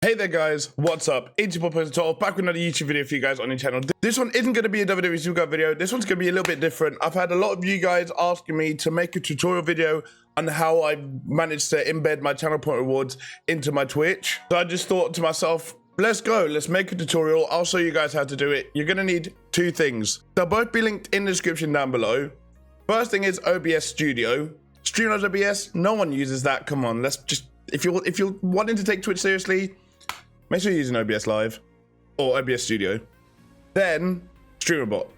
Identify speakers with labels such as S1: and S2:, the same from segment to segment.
S1: Hey there guys, what's up? It's your boy Total, back with another YouTube video for you guys on your channel. This one isn't going to be a WWE video, this one's going to be a little bit different. I've had a lot of you guys asking me to make a tutorial video on how I managed to embed my channel point rewards into my Twitch. So I just thought to myself, let's go, let's make a tutorial. I'll show you guys how to do it. You're going to need two things. They'll both be linked in the description down below. First thing is OBS Studio. Streamer.Bot, no one uses that. Come on, let's just, if you're wanting to take Twitch seriously, make sure you're using OBS Live or OBS Studio. Then Streamer.Bot.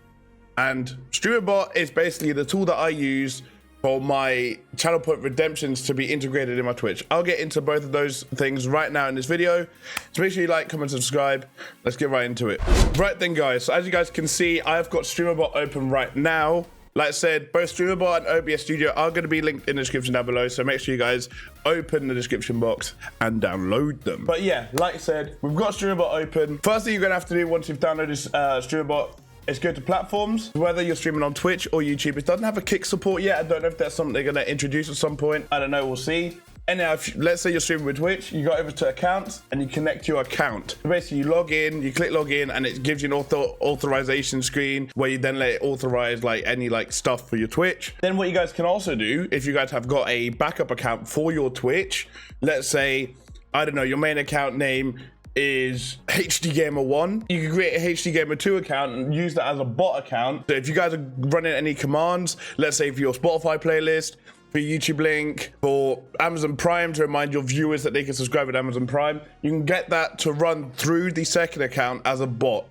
S1: And Streamer.Bot is basically the tool that I use for my channel point redemptions to be integrated in my Twitch. I'll get into both of those things right now in this video. So make sure you like, comment, subscribe. Let's get right into it. Right then guys, so as you guys can see, I've got Streamer.Bot open right now. Like I said, both Streamer.Bot and OBS Studio are going to be linked in the description down below, so make sure you guys open the description box and download them. But yeah, like I said, we've got Streamer.Bot open. First thing you're going to have to do once you've downloaded Streamer.Bot is go to platforms, whether you're streaming on Twitch or YouTube. It doesn't have a kick support yet. I don't know if that's something they're going to introduce at some point. I don't know, we'll see. Anyhow, let's say you're streaming with Twitch, you go over to accounts and you connect your account. So basically you log in, you click login, and it gives you an authorization screen where you then let it authorize like any stuff for your Twitch. Then what you guys can also do, if you guys have got a backup account for your Twitch, let's say, I don't know, your main account name is HDGamer1. You can create a HDGamer2 account and use that as a bot account. So if you guys are running any commands, let's say for your Spotify playlist, for YouTube link, for Amazon Prime to remind your viewers that they can subscribe with Amazon Prime, you can get that to run through the second account as a bot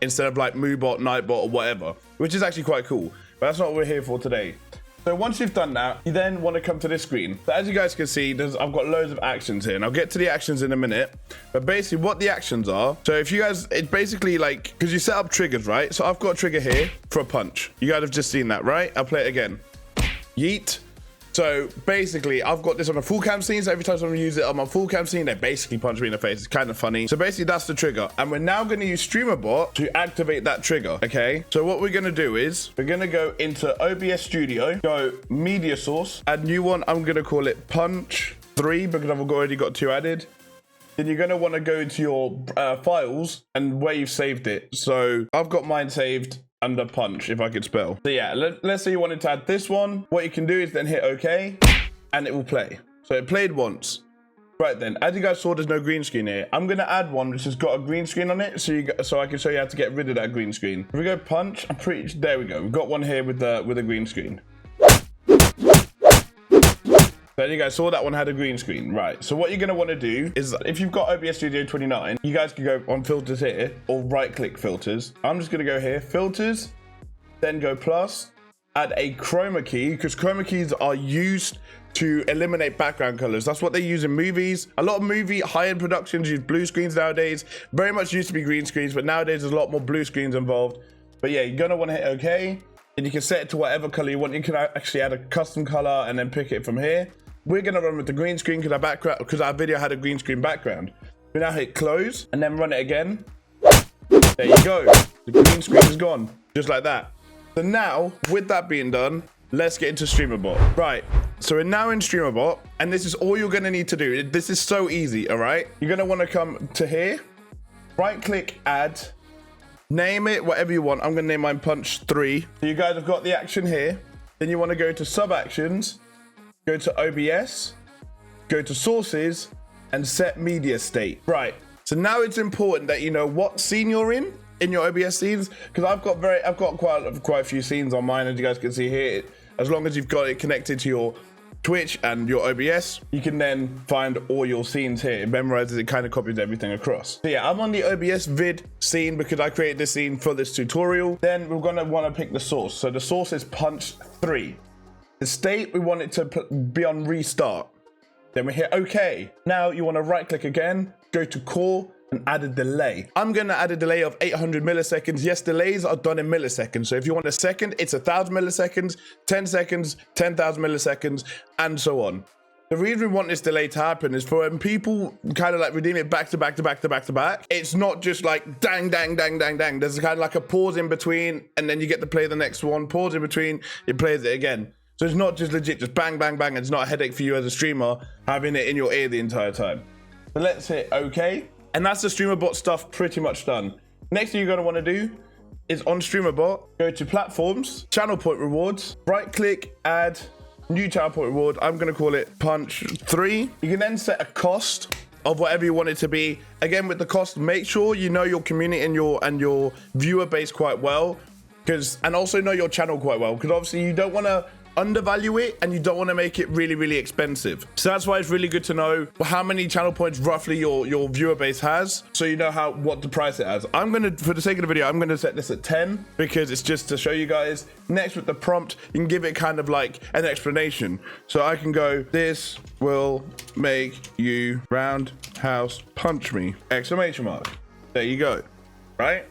S1: instead of like MooBot, Nightbot, or whatever, which is actually quite cool. But that's not what we're here for today. So once you've done that, you then want to come to this screen. So as you guys can see, I've got loads of actions here, and I'll get to the actions in a minute. But basically what the actions are, so if you guys, it's basically like, because you set up triggers, right? So I've got a trigger here for a punch. You guys have just seen that, right? I'll play it again. Yeet. So basically, I've got this on a full cam scene, so every time someone uses it on my full cam scene, they basically punch me in the face. It's kind of funny. So basically, that's the trigger. And we're now going to use Streamer.Bot to activate that trigger, okay? So what we're going to do is, we're going to go into OBS Studio, go Media Source, add new one. I'm going to call it Punch 3 because I've already got 2 added. Then you're going to want to go to your files and where you've saved it. So I've got mine saved under Punch, if I could spell. So yeah, let's say you wanted to add this one. What you can do is then hit OK, and it will play. So it played once. Right then, as you guys saw, there's no green screen here. I'm gonna add one which has got a green screen on it, so I can show you how to get rid of that green screen. If we go Punch, there we go. We've got one here with the green screen. So you guys saw that one had a green screen, right? So what you're gonna want to do is, if you've got OBS Studio 29, you guys can go on filters here or right-click filters. I'm just gonna go here, filters, then go plus, add a chroma key, because chroma keys are used to eliminate background colors. That's what they use in movies. A lot of high-end productions use blue screens nowadays. Very much used to be green screens, but nowadays there's a lot more blue screens involved. But yeah, you're gonna want to hit OK, and you can set it to whatever color you want. You can actually add a custom color and then pick it from here. We're gonna run with the green screen because our video had a green screen background. We now hit close and then run it again. There you go. The green screen is gone, just like that. So now, with that being done, let's get into Streamer.Bot. Right, so we're now in Streamer.Bot, and this is all you're gonna need to do. This is so easy, all right? You're gonna wanna come to here, right-click add, name it whatever you want. I'm gonna name mine Punch 3. So you guys have got the action here. Then you wanna go to sub-actions, go to OBS, go to sources, and set media state. Right, so now it's important that you know what scene you're in your OBS scenes, because I've got quite a few scenes on mine, as you guys can see here. As long as you've got it connected to your Twitch and your OBS, you can then find all your scenes here. It memorizes it, kind of copies everything across. So yeah, I'm on the OBS vid scene because I created this scene for this tutorial. Then we're gonna want to pick the source. So the source is Punch 3. The state, we want it to be on restart. Then we hit OK. Now you want to right click again, go to core and add a delay. I'm going to add a delay of 800 milliseconds. Yes, delays are done in milliseconds. So if you want a second, it's 1,000 milliseconds, 10 seconds, 10,000 milliseconds, and so on. The reason we want this delay to happen is for when people kind of like redeem it back to back to back to back to back, it's not just like dang, dang, dang, dang, dang. There's kind of like a pause in between, and then you get to play the next one, pause in between, it plays it again. So it's not just legit, just bang, bang, bang. It's not a headache for you as a streamer having it in your ear the entire time. So let's hit OK. And that's the Streamer.Bot stuff pretty much done. Next thing you're gonna wanna do is on Streamer.Bot, go to platforms, channel point rewards, right click, add new channel point reward. I'm gonna call it Punch 3. You can then set a cost of whatever you want it to be. Again, with the cost, make sure you know your community and your viewer base quite well, and also know your channel quite well, because obviously you don't want to undervalue it and you don't want to make it really expensive. So that's why it's really good to know how many channel points roughly your viewer base has, so you know what to price it as. I'm gonna, for the sake of the video, I'm gonna set this at 10 because it's just to show you guys. Next, with the prompt, you can give it kind of like an explanation. So I can go, this will make you roundhouse punch me, exclamation mark. There you go, right?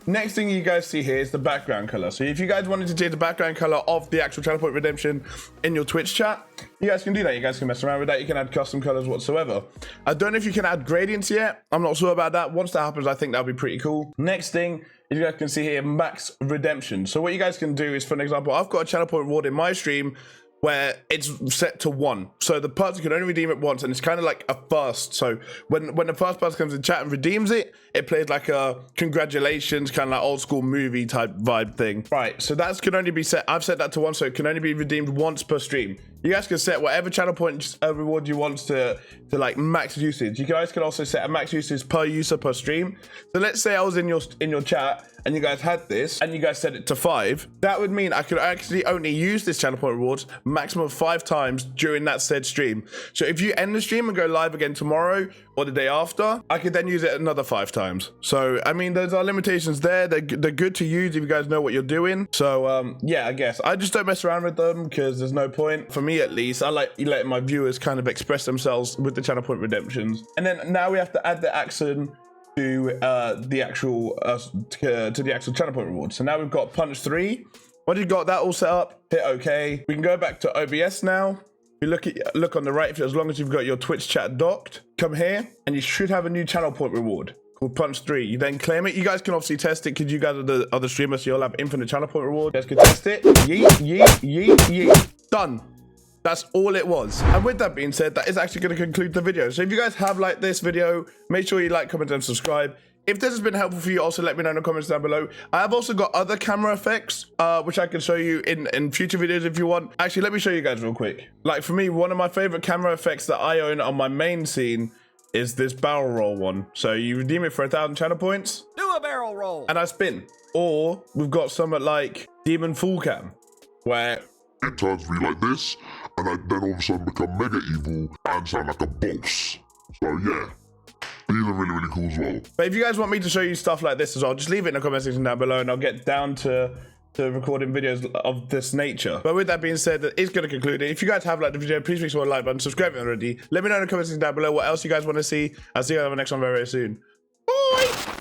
S1: Next thing you guys see here is the background color. So if you guys wanted to change the background color of the actual channel point redemption in your Twitch chat, you guys can do that. You guys can mess around with that. You can add custom colors whatsoever. I don't know if you can add gradients yet. I'm not sure about that. Once that happens, I think that'll be pretty cool. Next thing, you guys can see here, max redemption. So what you guys can do is, for an example, I've got a channel point reward in my stream where it's set to 1. So the person can only redeem it once, and it's kind of like a first. So when the first person comes in chat and redeems it, it plays like a congratulations, kind of like old school movie type vibe thing. Right, so that can only be set, I've set that to 1, so it can only be redeemed once per stream. You guys can set whatever channel point reward you want to like max usage. You guys can also set a max usage per user per stream. So let's say I was in your chat and you guys had this and you guys set it to 5. That would mean I could actually only use this channel point rewards maximum of 5 times during that said stream. So if you end the stream and go live again tomorrow or the day after, I could then use it another 5 times. So I mean, there's our limitations there. They're good to use if you guys know what you're doing. So yeah, I guess I just don't mess around with them because there's no point. For me at least, I like letting my viewers kind of express themselves with the channel point redemptions. And then now we have to add the action to the actual channel point reward. So now we've got Punch 3. Once you've got that all set up, hit OK. We can go back to OBS now. You look on the right, as long as you've got your Twitch chat docked, come here and you should have a new channel point reward called Punch 3. You then claim it. You guys can obviously test it because you guys are the other streamers, so you'll have infinite channel point reward. You guys can test it. Yeet. Done. That's all it was. And with that being said, that is actually going to conclude the video. So if you guys have liked this video, make sure you like, comment, and subscribe. If this has been helpful for you, also let me know in the comments down below. I have also got other camera effects, which I can show you in future videos if you want. Actually, let me show you guys real quick. Like for me, one of my favorite camera effects that I own on my main scene is this barrel roll one. So you redeem it for 1,000 channel points. Do a barrel roll. And I spin. Or we've got something like Demon Full Cam, where
S2: it turns me like this, and I then all of a sudden become mega evil and sound like a boss. So yeah, these are really cool as well.
S1: But if you guys want me to show you stuff like this as well, just leave it in the comment section down below and I'll get down to recording videos of this nature. But with that being said, that is going to conclude it. If you guys have liked the video, please make sure to like button, subscribe if you already. Let me know in the comment section down below what else you guys want to see. I'll see you on the next one very soon. Bye!